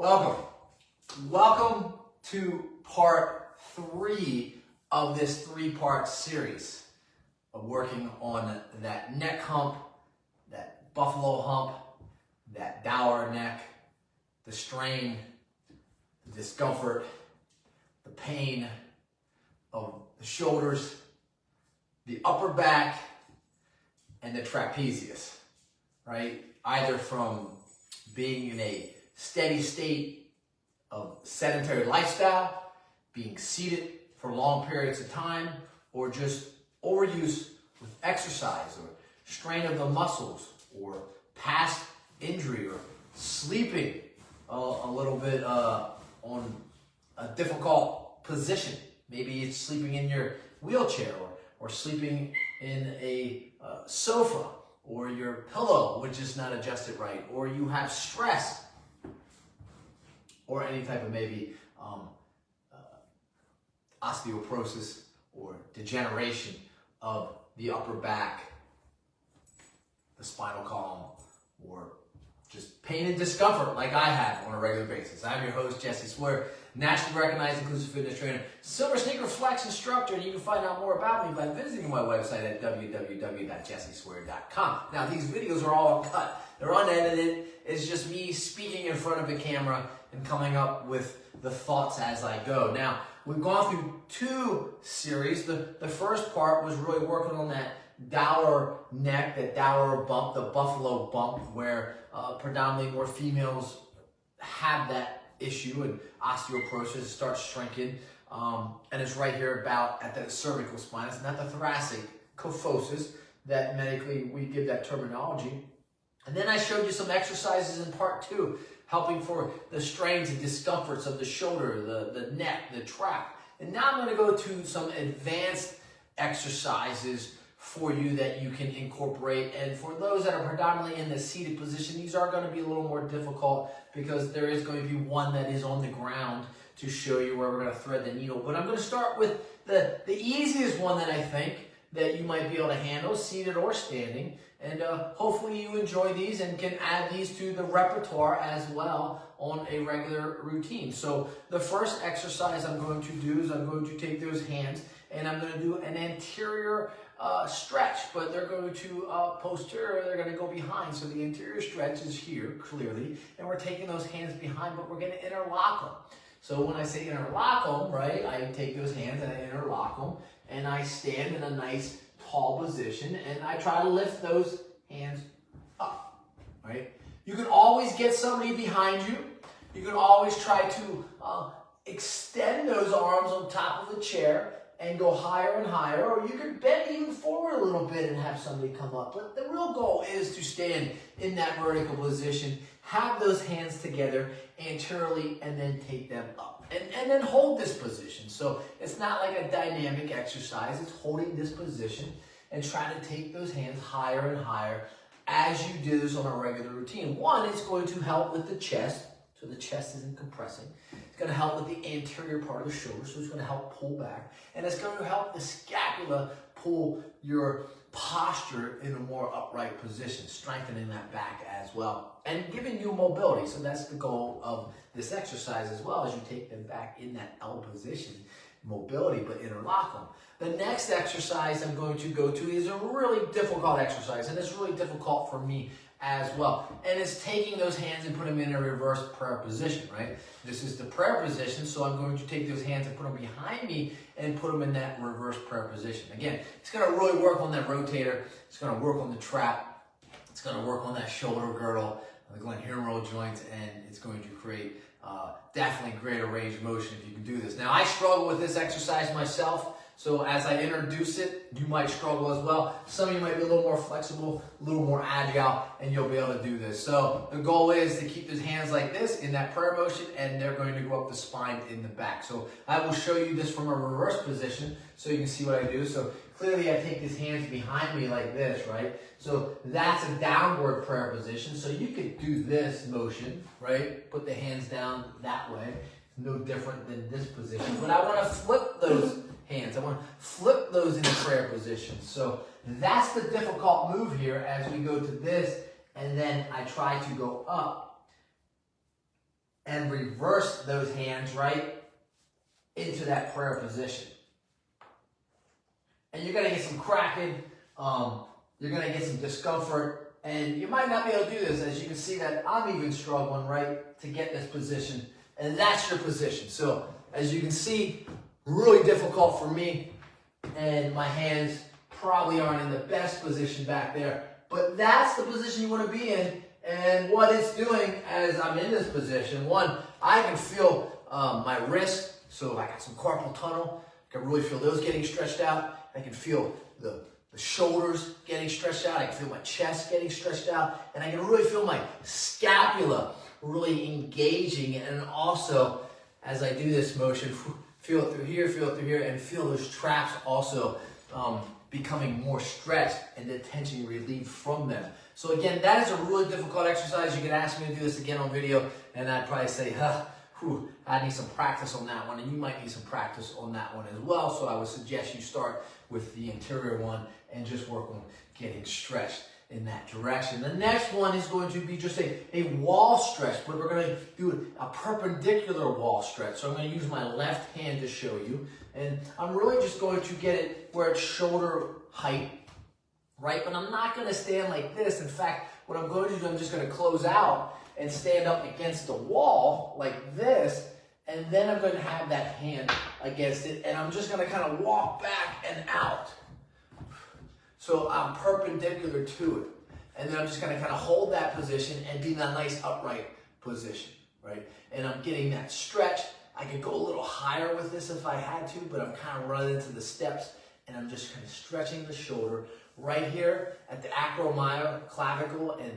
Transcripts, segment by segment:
Welcome. Welcome to part 3 of this 3-part series of working on that neck hump, that buffalo hump, that Dowager neck, the strain, the discomfort, the pain of the shoulders, the upper back, and the trapezius, right? Either from being in a steady state of sedentary lifestyle, being seated for long periods of time, or just overuse with exercise or strain of the muscles or past injury or sleeping a little bit on a difficult position. Maybe it's sleeping in your wheelchair or sleeping in a sofa, or your pillow which is not adjusted right, or you have stress, or any type of maybe osteoporosis or degeneration of the upper back, the spinal column, or just pain and discomfort like I have on a regular basis. I'm your host, Jesse Swear, nationally recognized inclusive fitness trainer, Silver Sneaker Flex instructor, and you can find out more about me by visiting my website at www.jesseswear.com. Now, these videos are all uncut. They're unedited. It's just me speaking in front of a camera and coming up with the thoughts as I go. Now, we've gone through 2 series. The first part was really working on that Dowager neck, that Dowager bump, the buffalo bump, where predominantly more females have that issue, and osteoporosis starts shrinking. And it's right here about at the cervical spine. It's not the thoracic, kyphosis, that medically we give that terminology. And then I showed you some exercises in part 2, helping for the strains and discomforts of the shoulder, the neck, the trap. And now I'm going to go to some advanced exercises for you that you can incorporate. And for those that are predominantly in the seated position, these are going to be a little more difficult because there is going to be one that is on the ground to show you where we're going to thread the needle. But I'm going to start with the easiest one that I think that you might be able to handle, seated or standing. And hopefully you enjoy these and can add these to the repertoire as well on a regular routine. So the first exercise I'm going to do is I'm going to take those hands and I'm going to do an anterior stretch, but they're going to posterior, they're going to go behind. So the anterior stretch is here clearly, and we're taking those hands behind, but we're going to interlock them. So when I say interlock them, right, I take those hands and I interlock them, and I stand in a nice tall position, and I try to lift those hands up, right? You can always get somebody behind you. You can always try to extend those arms on top of the chair and go higher and higher, or you can bend even forward a little bit and have somebody come up. But the real goal is to stand in that vertical position, have those hands together anteriorly, and then take them up. And then hold this position. So it's not like a dynamic exercise. It's holding this position and trying to take those hands higher and higher as you do this on a regular routine. One, it's going to help with the chest, so the chest isn't compressing. It's going to help with the anterior part of the shoulder, so it's going to help pull back. And it's going to help the scapula pull your posture in a more upright position, strengthening that back as well, and giving you mobility. So that's the goal of this exercise as well, as you take them back in that L position, mobility, but interlock them. The next exercise I'm going to go to is a really difficult exercise, and it's really difficult for me as well. And it's taking those hands and put them in a reverse prayer position, right? This is the prayer position, so I'm going to take those hands and put them behind me and put them in that reverse prayer position. Again, it's going to really work on that rotator. It's going to work on the trap. It's going to work on that shoulder girdle, the glenohumeral joints, and it's going to create definitely greater range of motion if you can do this. Now, I struggle with this exercise myself. So as I introduce it, you might struggle as well. Some of you might be a little more flexible, a little more agile, and you'll be able to do this. So the goal is to keep those hands like this in that prayer motion, and they're going to go up the spine in the back. So I will show you this from a reverse position so you can see what I do. So clearly I take these hands behind me like this, right? So that's a downward prayer position. So you could do this motion, right? Put the hands down that way. No different than this position. But I want to flip those hands. I want to flip those into prayer position. So that's the difficult move here as we go to this, and then I try to go up and reverse those hands, right, into that prayer position. And you're going to get some cracking, you're going to get some discomfort, and you might not be able to do this. As you can see that I'm even struggling, right, to get this position, and that's your position. So as you can see, really difficult for me, and my hands probably aren't in the best position back there, but that's the position you want to be in. And what it's doing as I'm in this position, one, I can feel my wrist, so I got some carpal tunnel, I can really feel those getting stretched out. I can feel the shoulders getting stretched out. I can feel my chest getting stretched out. And I can really feel my scapula really engaging. And also, as I do this motion, feel it through here, and feel those traps also becoming more stretched and the tension relieved from them. So again, that is a really difficult exercise. You could ask me to do this again on video, and I'd probably say, I need some practice on that one, and you might need some practice on that one as well. So I would suggest you start with the interior one and just work on getting stretched in that direction. The next one is going to be just a wall stretch, but we're going to do a perpendicular wall stretch. So I'm going to use my left hand to show you, and I'm really just going to get it where it's shoulder height, right? But I'm not going to stand like this. In fact, what I'm going to do, I'm just going to close out and stand up against the wall like this, and then I'm going to have that hand against it, and I'm just going to kind of walk back and out. So I'm perpendicular to it, and then I'm just going to kind of hold that position and be in that nice upright position, right? And I'm getting that stretch. I could go a little higher with this if I had to, but I'm kind of running into the steps, and I'm just kind of stretching the shoulder right here at the acromyoclavicle and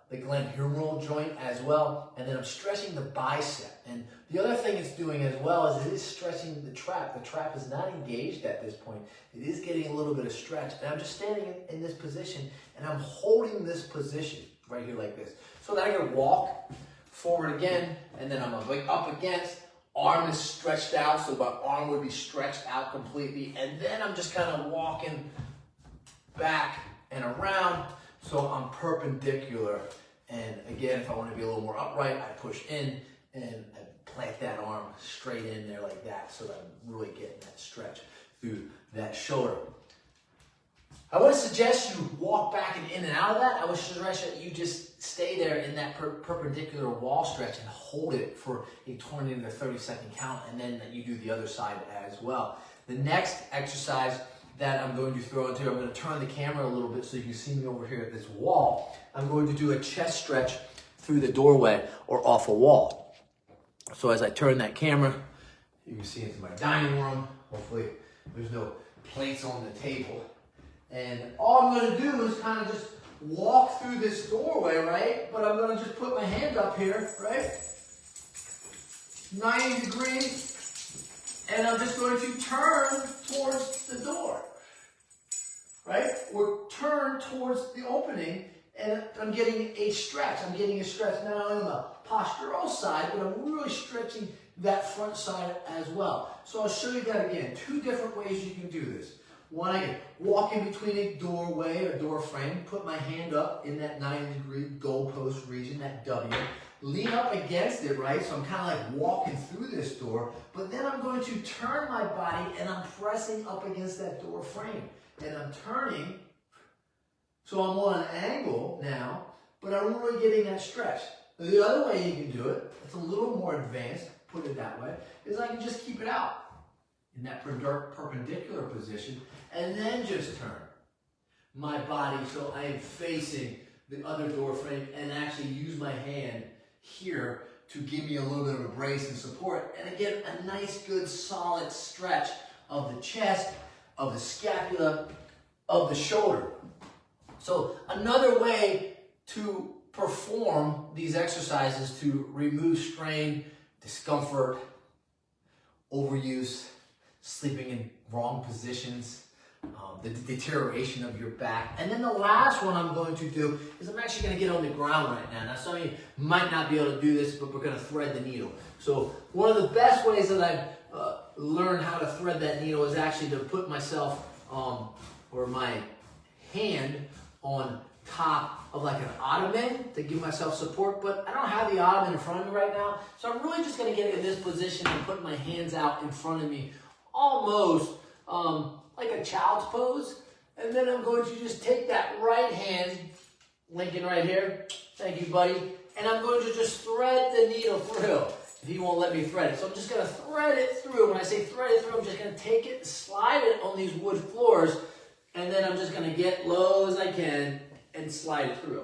the glenohumeral joint as well, and then I'm stretching the bicep. And the other thing it's doing as well is it is stretching the trap. The trap is not engaged at this point. It is getting a little bit of stretch, and I'm just standing in this position, and I'm holding this position right here like this. So that I can walk forward again, and then I'm going up against, arm is stretched out, so my arm would be stretched out completely, and then I'm just kind of walking back and around. So I'm perpendicular, and again, if I want to be a little more upright, I push in and I plant that arm straight in there like that, so that I'm really getting that stretch through that shoulder. I would suggest you walk back and in and out of that. I would suggest that you just stay there in that perpendicular wall stretch and hold it for a 20 to 30 second count, and then you do the other side as well. The next exercise that I'm going to throw into, I'm going to turn the camera a little bit so you can see me over here at this wall. I'm going to do a chest stretch through the doorway or off a wall. So as I turn that camera, you can see into my dining room. Hopefully there's no plates on the table. And all I'm going to do is kind of just walk through this doorway, right? But I'm going to just put my hand up here, right? 90 degrees. And I'm just going to turn towards the door, right? Or turn towards the opening, and I'm getting a stretch. I'm getting a stretch not only on the postural side, but I'm really stretching that front side as well. So I'll show you that again. Two different ways you can do this. One, I can walk in between a doorway or door frame, put my hand up in that 90-degree goalpost region, that W. Lean up against it, right? So I'm kind of like walking through this door, but then I'm going to turn my body and I'm pressing up against that door frame. And I'm turning, so I'm on an angle now, but I'm really getting that stretch. The other way you can do it, it's a little more advanced, put it that way, is I can just keep it out in that perpendicular position and then just turn my body so I am facing the other door frame and actually use my hand here to give me a little bit of a brace and support. And again, a nice, good, solid stretch of the chest, of the scapula, of the shoulder. So another way to perform these exercises to remove strain, discomfort, overuse, sleeping in wrong positions, the deterioration of your back. And then the last one I'm going to do is I'm actually going to get on the ground right now. Now some of you might not be able to do this, but we're going to thread the needle. So one of the best ways that I've learned how to thread that needle is actually to put myself or my hand on top of like an ottoman to give myself support, but I don't have the ottoman in front of me right now. So I'm really just gonna get in this position and put my hands out in front of me, almost like a child's pose. And then I'm going to just take that right hand, Lincoln right here, thank you buddy, and I'm going to just thread the needle through. He won't let me thread it. So I'm just gonna thread it through. When I say thread it through, I'm just gonna take it, slide it on these wood floors, and then I'm just gonna get low as I can and slide it through,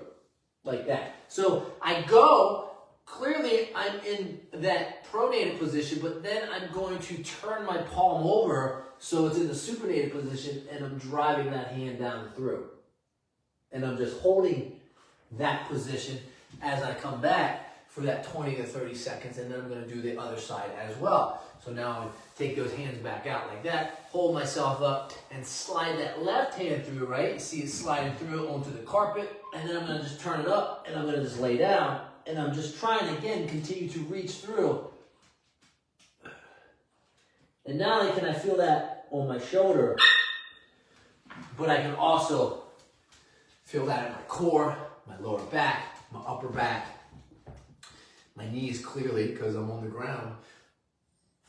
like that. So I go, clearly I'm in that pronated position, but then I'm going to turn my palm over so it's in the supinated position, and I'm driving that hand down through. And I'm just holding that position as I come back for that 20 to 30 seconds, and then I'm gonna do the other side as well. So now I take those hands back out like that, hold myself up, and slide that left hand through, right? See it sliding through onto the carpet, and then I'm gonna just turn it up, and I'm gonna just lay down, and I'm just trying, again, continue to reach through. And not only can I feel that on my shoulder, but I can also feel that in my core, my lower back, my upper back, my knees clearly because I'm on the ground.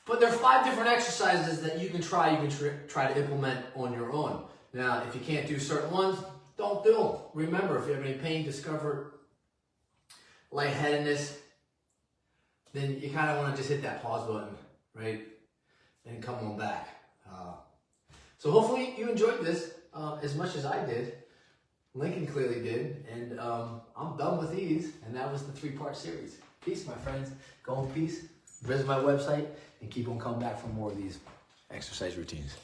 But there are 5 different exercises that you can try to implement on your own. Now, if you can't do certain ones, don't do them. Remember, if you have any pain, discomfort, lightheadedness, then you kind of want to just hit that pause button, right? And come on back. So hopefully you enjoyed this as much as I did. Lincoln clearly did, and I'm done with these, and that was the 3-part series. Peace, my friends. Go in peace. Visit my website and keep on coming back for more of these exercise routines.